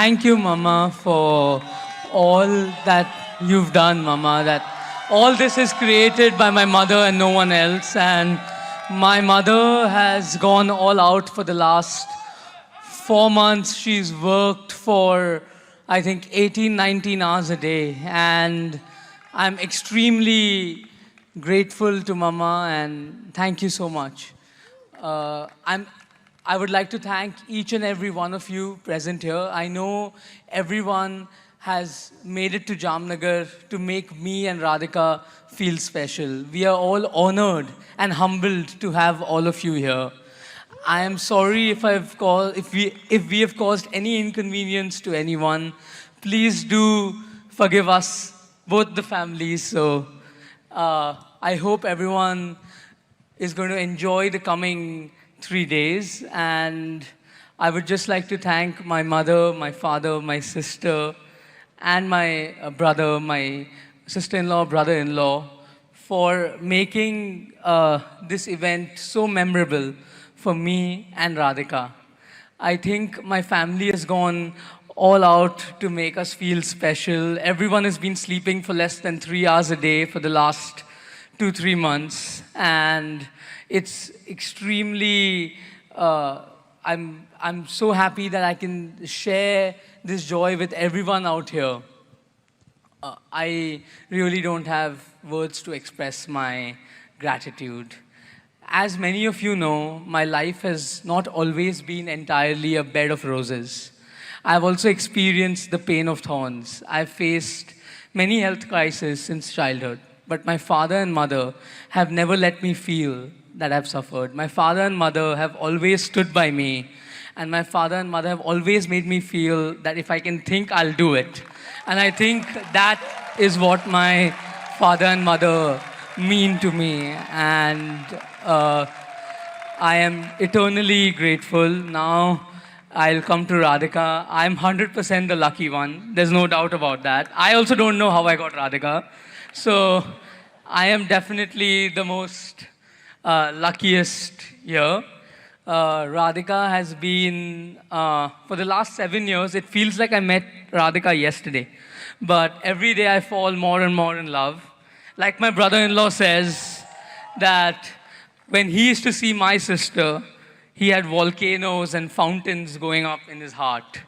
Thank you, Mama, for all that you've done, Mama. That all this is created by my mother and no one else. And my mother has gone all out for the last 4 months. She's worked for, I think, 18, 19 hours a day. And I'm extremely grateful to Mama and thank you so much. Uh, I'm, I would like to thank each and every one of you present here. I know everyone has made it to Jamnagar to make me and Radhika feel special. We are all honored and humbled to have all of you here. I am sorry if we have caused any inconvenience to anyone. Please do forgive us, both the families. So I hope everyone is going to enjoy the coming 3 days. And I would just like to thank my mother, my father, my sister, and my brother, my sister-in-law, brother-in-law, for making this event so memorable for me and Radhika. I think my family has gone all out to make us feel special. Everyone has been sleeping for less than 3 hours a day for the last 2, 3 months, and it's extremely. I'm so happy that I can share this joy with everyone out here. I really don't have words to express my gratitude. As many of you know, my life has not always been entirely a bed of roses. I've also experienced the pain of thorns. I've faced many health crises since childhood, but my father and mother have never let me feel that I've suffered. My father and mother have always stood by me, and my father and mother have always made me feel that if I can think, I'll do it. And I think that is what my father and mother mean to me. And I am eternally grateful. Now I'll come to Radhika. I'm 100% the lucky one. There's no doubt about that. I also don't know how I got Radhika. So I am definitely the most luckiest here. Radhika has been, for the last 7 years, it feels like I met Radhika yesterday. But every day I fall more and more in love. Like my brother-in-law says, that when he used to see my sister, he had volcanoes and fountains going up in his heart.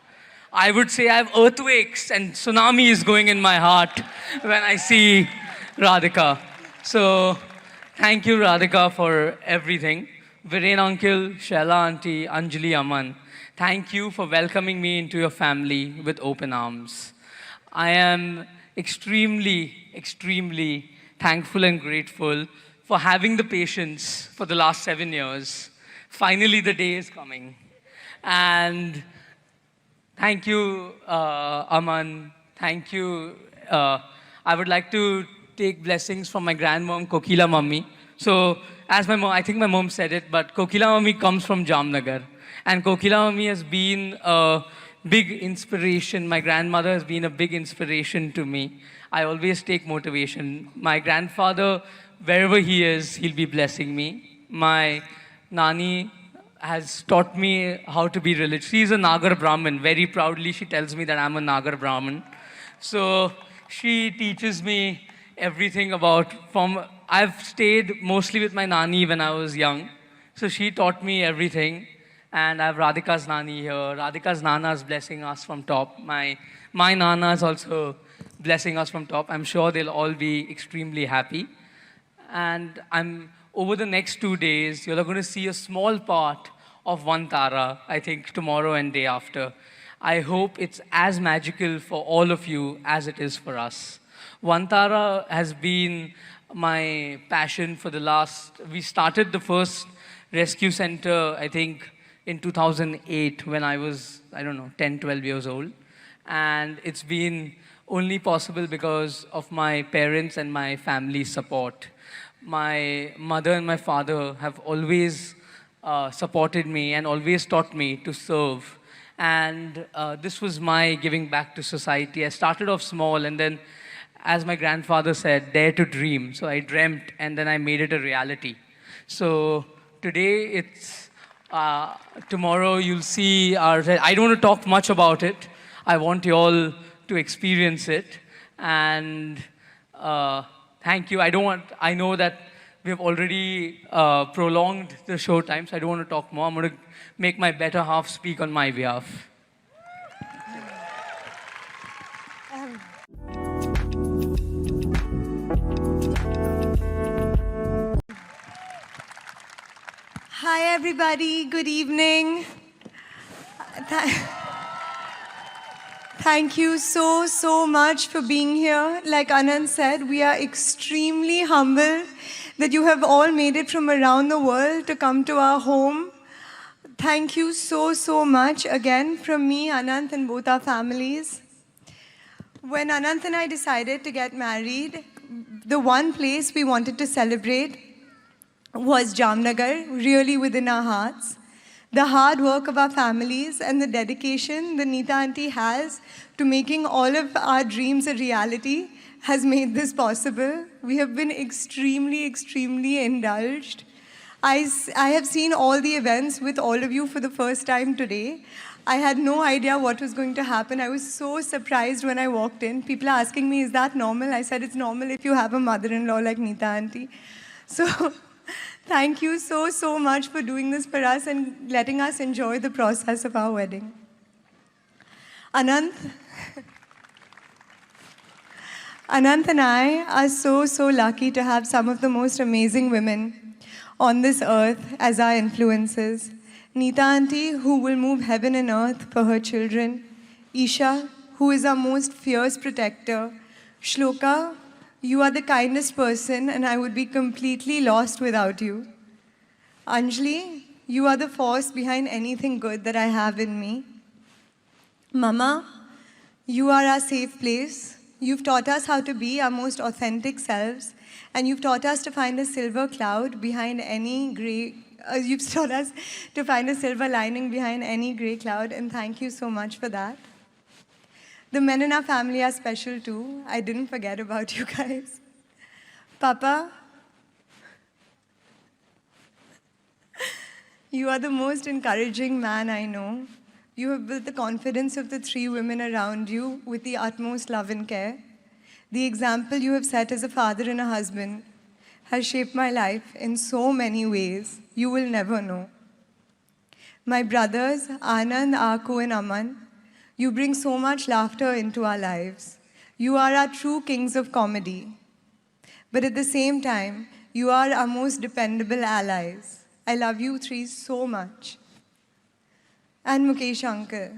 I would say I have earthquakes and tsunamis going in my heart when I see Radhika. So thank you, Radhika, for everything. Viren uncle, Shaila auntie, Anjali Aman, thank you for welcoming me into your family with open arms. I am extremely, extremely thankful and grateful for having the patience for the last 7 years. Finally, the day is coming. And thank you, Aman. Thank you. I would like to take blessings from my grandmom, Kokila Mummy. So, as my mom, I think my mom said it, but Kokila Mummy comes from Jamnagar. And Kokila Mummy has been a big inspiration. My grandmother has been a big inspiration to me. I always take motivation. My grandfather, wherever he is, he'll be blessing me. My Nani has taught me how to be religious. She's a Nagar Brahmin. Very proudly, she tells me that I'm a Nagar Brahmin. So she teaches me everything about I've stayed mostly with my Nani when I was young. So she taught me everything. And I have Radhika's Nani here. Radhika's Nana is blessing us from top. My Nana is also blessing us from top. I'm sure they'll all be extremely happy. And over the next 2 days, you're going to see a small part of One Tara, I think tomorrow and day after. I hope it's as magical for all of you as it is for us. One Tara has been my passion for we started the first rescue center, I think, in 2008 when I was, 10, 12 years old. And it's been only possible because of my parents and my family's support. My mother and my father have always supported me and always taught me to serve. And this was my giving back to society. I started off small, and then, as my grandfather said, dare to dream. So I dreamt, and then I made it a reality. So today tomorrow you'll see I don't want to talk much about it. I want you all to experience it. And thank you. I know that we've already prolonged the show time, so I don't want to talk more. I'm going to make my better half speak on my behalf. Hi, everybody. Good evening. Thank you so much for being here. Like Anant said, we are extremely humbled that you have all made it from around the world to come to our home. Thank you so much again from me, Anant, and both our families. When Anant and I decided to get married, the one place we wanted to celebrate was Jamnagar, really within our hearts. The hard work of our families and the dedication the Nita auntie has to making all of our dreams a reality has made this possible. We have been extremely indulged. I have seen all the events with all of you for the first time today. I had no idea what was going to happen. I was so surprised when I walked in. People are asking me, is that normal? I said, it's normal if you have a mother-in-law like Nita auntie. So thank you so much for doing this for us and letting us enjoy the process of our wedding. Anant and I are so lucky to have some of the most amazing women on this earth as our influences. Nita auntie, who will move heaven and earth for her children. Isha, who is our most fierce protector. Shloka, you are the kindest person and I would be completely lost without you. Anjali, you are the force behind anything good that I have in me. Mama, you are our safe place. You've taught us how to be our most authentic selves, and you've taught us to find a silver cloud behind any gray. You've taught us to find a silver lining behind any gray cloud, and thank you so much for that. The men in our family are special too. I didn't forget about you guys. Papa, you are the most encouraging man I know. You have built the confidence of the three women around you with the utmost love and care. The example you have set as a father and a husband has shaped my life in so many ways you will never know. My brothers, Anand, Aku, and Aman, you bring so much laughter into our lives. You are our true kings of comedy. But at the same time, you are our most dependable allies. I love you three so much. And Mukesh uncle,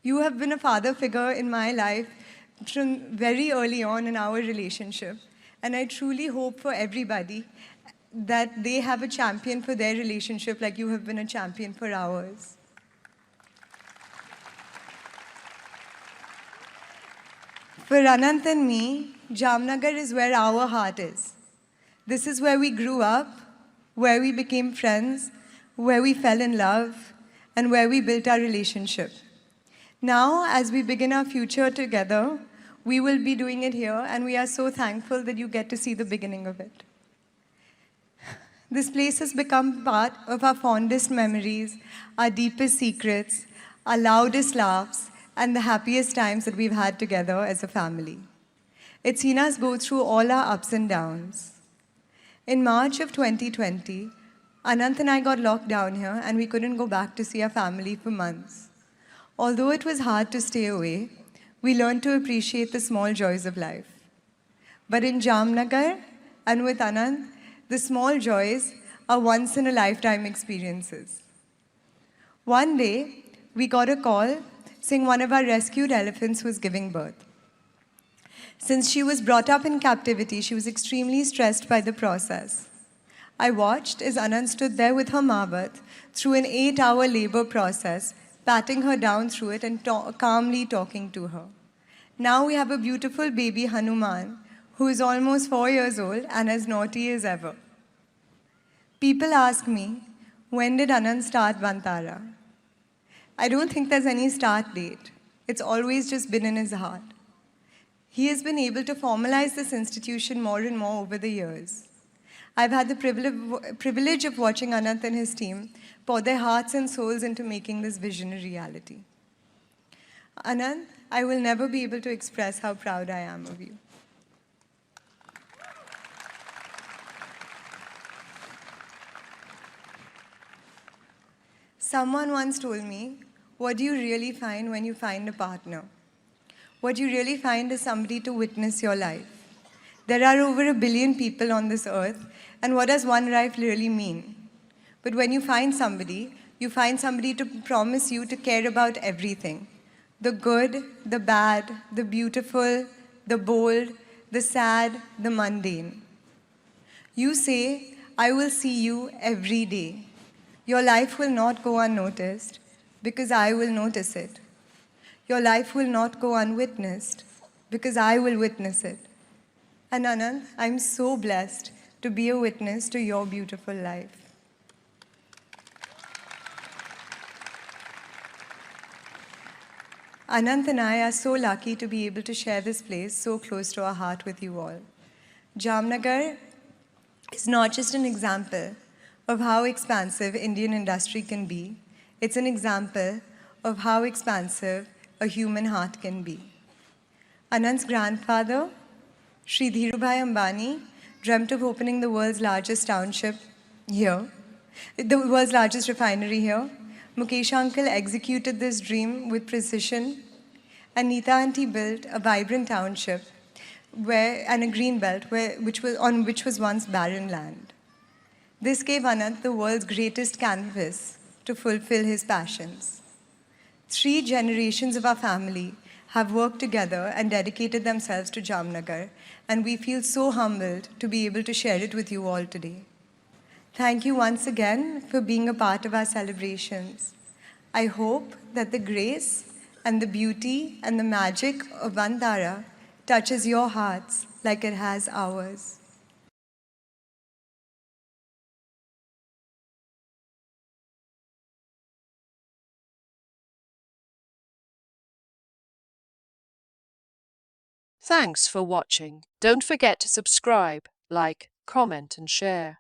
you have been a father figure in my life from very early on in our relationship. And I truly hope for everybody that they have a champion for their relationship like you have been a champion for ours. For Anant and me, Jamnagar is where our heart is. This is where we grew up, where we became friends, where we fell in love, and where we built our relationship. Now, as we begin our future together, we will be doing it here, and we are so thankful that you get to see the beginning of it. This place has become part of our fondest memories, our deepest secrets, our loudest laughs, and the happiest times that we've had together as a family. It's seen us go through all our ups and downs. In March of 2020, Anant and I got locked down here and we couldn't go back to see our family for months. Although it was hard to stay away, we learned to appreciate the small joys of life. But in Jamnagar and with Anant, the small joys are once-in-a-lifetime experiences. One day, we got a call saying one of our rescued elephants was giving birth. Since she was brought up in captivity, she was extremely stressed by the process. I watched as Anant stood there with her Mabat through an 8-hour labor process, patting her down through it and calmly talking to her. Now we have a beautiful baby Hanuman who is almost 4 years old and as naughty as ever. People ask me, when did Anant start Bantara? I don't think there's any start date. It's always just been in his heart. He has been able to formalize this institution more and more over the years. I've had the privilege of watching Anant and his team pour their hearts and souls into making this vision a reality. Anant, I will never be able to express how proud I am of you. Someone once told me, what do you really find when you find a partner? What you really find is somebody to witness your life. There are over 1 billion people on this earth, and what does one life really mean? But when you find somebody to promise you to care about everything. The good, the bad, the beautiful, the bold, the sad, the mundane. You say, I will see you every day. Your life will not go unnoticed because I will notice it. Your life will not go unwitnessed because I will witness it. And Anant, I'm so blessed to be a witness to your beautiful life. Anant and I are so lucky to be able to share this place so close to our heart with you all. Jamnagar is not just an example of how expansive Indian industry can be, it's an example of how expansive a human heart can be. Anant's grandfather, Shri Dhirubhai Ambani, dreamt of opening the world's largest township here, the world's largest refinery here. Mukesh uncle executed this dream with precision, and Nita auntie built a vibrant township and a green belt which was once barren land. This gave Anant the world's greatest canvas to fulfill his passions. 3 generations of our family have worked together and dedicated themselves to Jamnagar, and we feel so humbled to be able to share it with you all today. Thank you once again for being a part of our celebrations. I hope that the grace and the beauty and the magic of Vantara touches your hearts like it has ours. Thanks for watching. Don't forget to subscribe, like, comment and share.